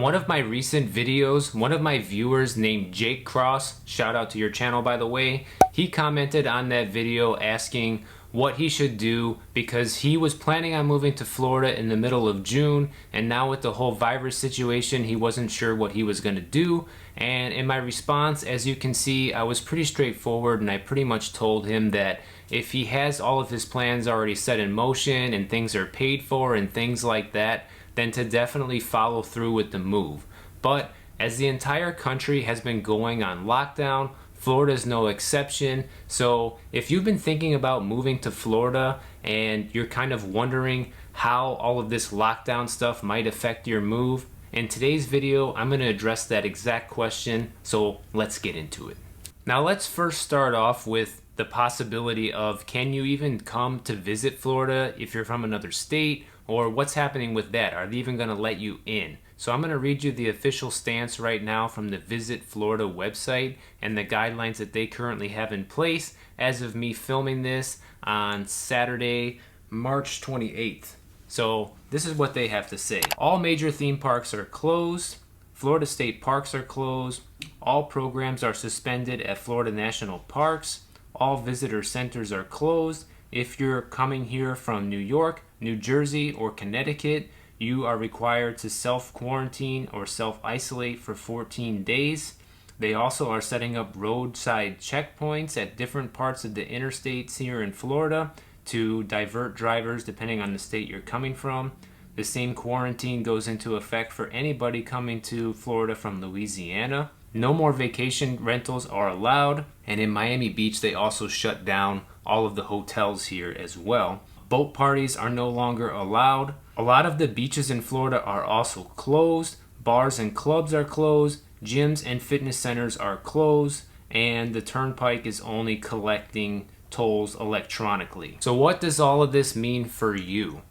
On one of my recent videos, one of my viewers named Jake Cross, shout out to your channel by the way, he commented on that video asking what he should do because he was planning on moving to Florida in the middle of June, and now with the whole virus situation he wasn't sure what he was going to do. And in my response, as you can see, I was pretty straightforward, and I pretty much told him that if he has all of his plans already set in motion and things are paid for and things like that, then to definitely follow through with the move. But as the entire country has been going on lockdown, Florida is no exception. So if you've been thinking about moving to Florida and you're kind of wondering how all of this lockdown stuff might affect your move, in today's video I'm going to address that exact question, so let's get into it. Now let's first start off with the possibility of, can you even come to visit Florida if you're from another state, or what's happening with that? Are they even going to let you in? So I'm going to read you the official stance right now from the Visit Florida website and the guidelines that they currently have in place as of me filming this on Saturday, March 28th. So this is what they have to say. All major theme parks are closed. Florida state parks are closed. All programs are suspended at Florida National Parks. All visitor centers are closed. If you're coming here from New York, New Jersey, or Connecticut, you are required to self-quarantine or self-isolate for 14 days. They also are setting up roadside checkpoints at different parts of the interstates here in Florida to divert drivers depending on the state you're coming from. The same quarantine goes into effect for anybody coming to Florida from Louisiana. No more vacation rentals are allowed, and in Miami Beach they also shut down all of the hotels here as well. Boat parties are no longer allowed. A lot of the beaches in Florida are also closed. Bars and clubs are closed. Gyms and fitness centers are closed. And the turnpike is only collecting tolls electronically. So what does all of this mean for you?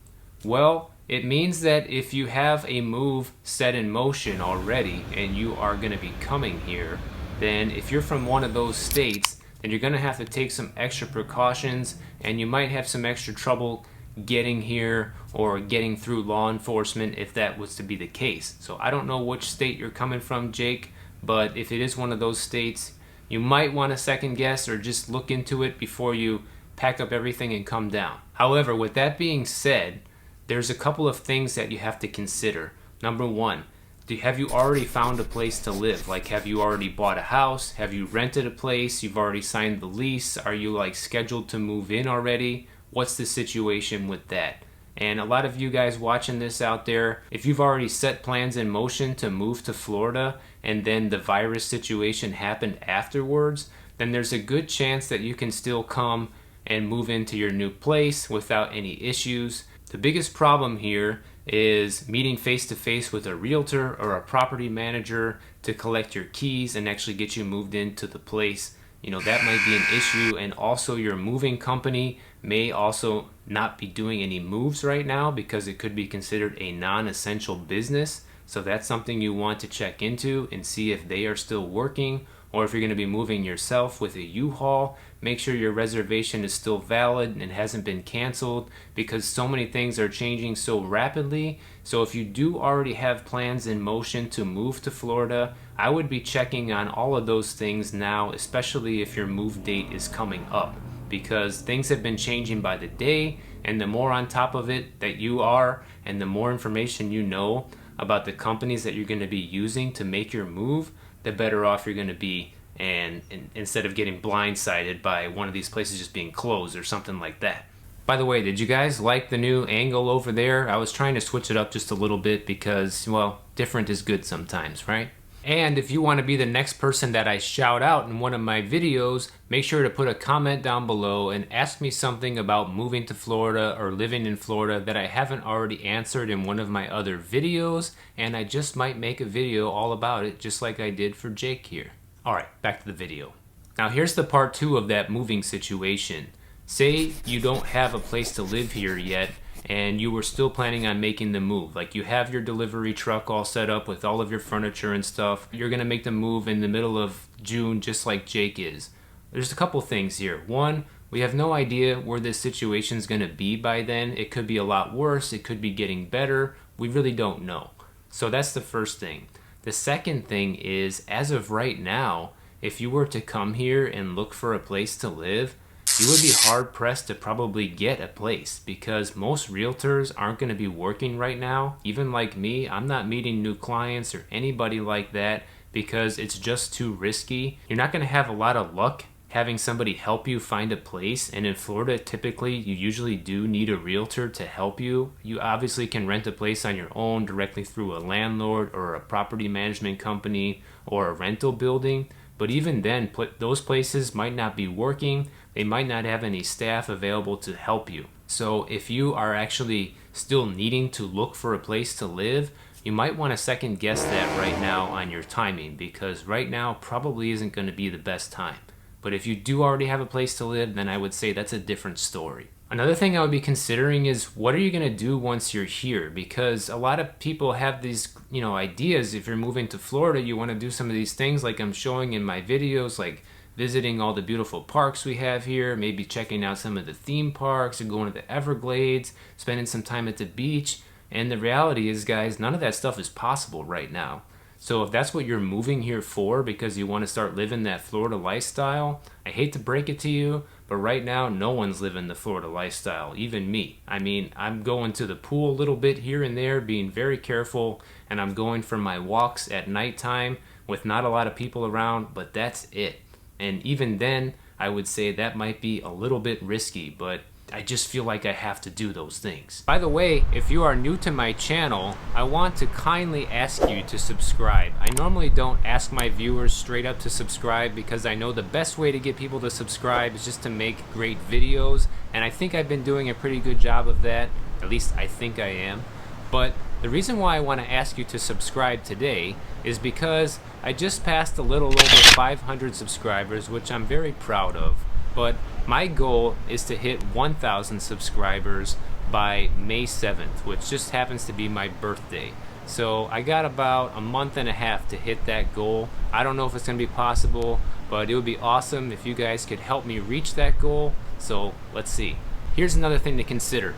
Well, it means that if you have a move set in motion already and you are going to be coming here, then if you're from one of those states, then you're going to have to take some extra precautions, and you might have some extra trouble getting here or getting through law enforcement if that was to be the case. So I don't know which state you're coming from, Jake, but if it is one of those states, you might want to second guess or just look into it before you pack up everything and come down. However, with that being said, there's a couple of things that you have to consider. Number one, have you already found a place to live? Like, have you already bought a house? Have you rented a place? You've already signed the lease? Are you like scheduled to move in already? What's the situation with that? And a lot of you guys watching this out there, if you've already set plans in motion to move to Florida and then the virus situation happened afterwards, then there's a good chance that you can still come and move into your new place without any issues. The biggest problem here is meeting face-to-face with a realtor or a property manager to collect your keys and actually get you moved into the place. You know, that might be an issue, and also your moving company may also not be doing any moves right now because it could be considered a non-essential business. So that's something you want to check into and see if they are still working, or if you're going to be moving yourself with a U-Haul, make sure your reservation is still valid and hasn't been canceled, because so many things are changing so rapidly. So if you do already have plans in motion to move to Florida, I would be checking on all of those things now, especially if your move date is coming up, because things have been changing by the day, and the more on top of it that you are and the more information you know about the companies that you're going to be using to make your move, the better off you're going to be, and instead of getting blindsided by one of these places just being closed or something like that. By the way, did you guys like the new angle over there? I was trying to switch it up just a little bit because, well, different is good sometimes, right? And if you want to be the next person that I shout out in one of my videos, make sure to put a comment down below and ask me something about moving to Florida or living in Florida that I haven't already answered in one of my other videos, and I just might make a video all about it, just like I did for Jake here. Alright, back to the video. Now here's the part 2 of that moving situation. Say you don't have a place to live here yet, and you were still planning on making the move. Like, you have your delivery truck all set up with all of your furniture and stuff. You're gonna make the move in the middle of June just like Jake is. There's a couple things here. One, we have no idea where this situation's gonna be by then. It could be a lot worse, it could be getting better. We really don't know. So that's the first thing. The second thing is, as of right now, if you were to come here and look for a place to live, you would be hard pressed to probably get a place because most realtors aren't going to be working right now. Even like me, I'm not meeting new clients or anybody like that because it's just too risky. You're not going to have a lot of luck having somebody help you find a place, and in Florida typically you usually do need a realtor to help you. You obviously can rent a place on your own directly through a landlord or a property management company or a rental building, but even then those places might not be working. They might not have any staff available to help you. So if you are actually still needing to look for a place to live, you might want to second guess that right now on your timing, because right now probably isn't going to be the best time. But if you do already have a place to live, then I would say that's a different story. Another thing I would be considering is, what are you going to do once you're here? Because a lot of people have these, ideas. If you're moving to Florida, you want to do some of these things like I'm showing in my videos, like visiting all the beautiful parks we have here, maybe checking out some of the theme parks, or going to the Everglades, spending some time at the beach. And the reality is, guys, none of that stuff is possible right now. So if that's what you're moving here for, because you want to start living that Florida lifestyle, I hate to break it to you, but right now no one's living the Florida lifestyle, even me. I mean, I'm going to the pool a little bit here and there, being very careful, and I'm going for my walks at nighttime with not a lot of people around, but that's it. And even then, I would say that might be a little bit risky, but I just feel like I have to do those things. By the way, if you are new to my channel, I want to kindly ask you to subscribe. I normally don't ask my viewers straight up to subscribe because I know the best way to get people to subscribe is just to make great videos, and I think I've been doing a pretty good job of that. At least I think I am. But the reason why I want to ask you to subscribe today is because I just passed a little over 500 subscribers, which I'm very proud of. But my goal is to hit 1,000 subscribers by May 7th, which just happens to be my birthday. So I got about a month and a half to hit that goal. I don't know if it's going to be possible, but it would be awesome if you guys could help me reach that goal. So let's see. Here's another thing to consider.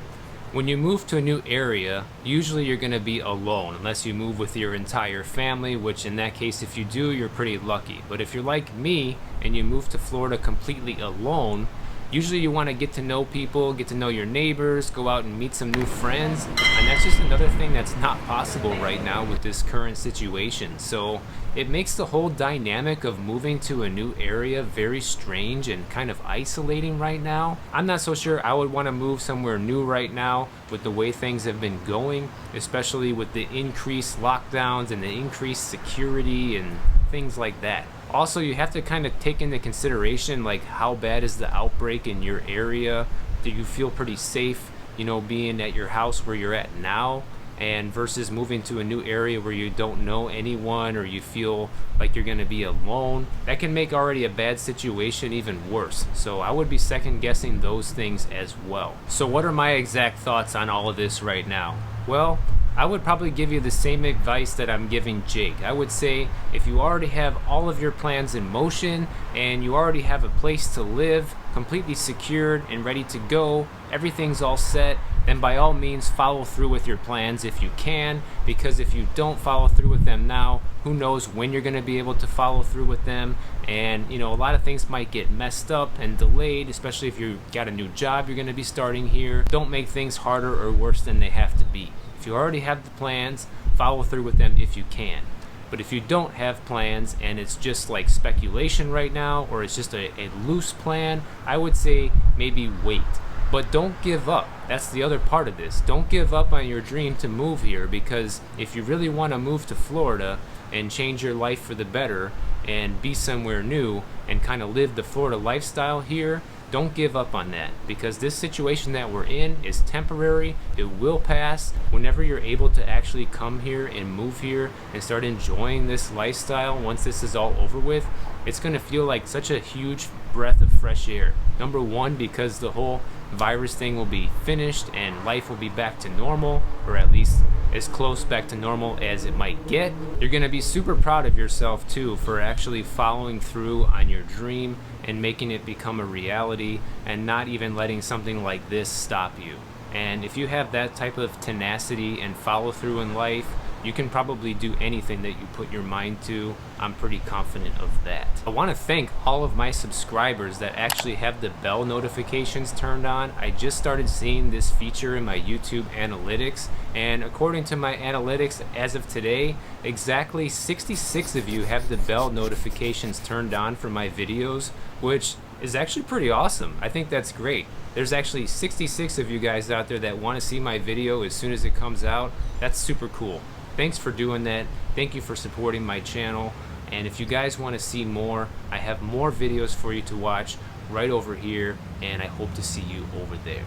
When you move to a new area, usually you're going to be alone unless you move with your entire family, which in that case, if you do, you're pretty lucky. But if you're like me and you move to Florida completely alone, usually you want to get to know people, get to know your neighbors, go out and meet some new friends, and that's just another thing that's not possible right now with this current situation. So it makes the whole dynamic of moving to a new area very strange and kind of isolating right now. I'm not so sure I would want to move somewhere new right now with the way things have been going, especially with the increased lockdowns and the increased security and things like that. Also, you have to kind of take into consideration, like, how bad is the outbreak in your area? Do you feel pretty safe, being at your house where you're at now, and versus moving to a new area where you don't know anyone or you feel like you're going to be alone? That can make already a bad situation even worse. So I would be second guessing those things as well. So what are my exact thoughts on all of this right now? Well, I would probably give you the same advice that I'm giving Jake. I would say if you already have all of your plans in motion and you already have a place to live, completely secured and ready to go, everything's all set, then by all means follow through with your plans if you can, because if you don't follow through with them now, who knows when you're going to be able to follow through with them. And a lot of things might get messed up and delayed, especially if you've got a new job you're going to be starting here. Don't make things harder or worse than they have to be. If you already have the plans, follow through with them if you can. But if you don't have plans and it's just like speculation right now, or it's just a loose plan, I would say maybe wait. But don't give up. That's the other part of this. Don't give up on your dream to move here, because if you really want to move to Florida and change your life for the better and be somewhere new and kind of live the Florida lifestyle here, don't give up on that, because this situation that we're in is temporary. It will pass. Whenever you're able to actually come here and move here and start enjoying this lifestyle, once this is all over with, it's going to feel like such a huge breath of fresh air. Number one, because the whole virus thing will be finished and life will be back to normal, or at least as close back to normal as it might get. You're going to be super proud of yourself too for actually following through on your dream and making it become a reality, and not even letting something like this stop you. And if you have that type of tenacity and follow through in life, you can probably do anything that you put your mind to. I'm pretty confident of that. I want to thank all of my subscribers that actually have the bell notifications turned on. I just started seeing this feature in my YouTube analytics, and according to my analytics as of today, exactly 66 of you have the bell notifications turned on for my videos, which is actually pretty awesome. I think that's great. There's actually 66 of you guys out there that want to see my video as soon as it comes out. That's super cool. Thanks for doing that. Thank you for supporting my channel. And if you guys want to see more, I have more videos for you to watch right over here, and I hope to see you over there.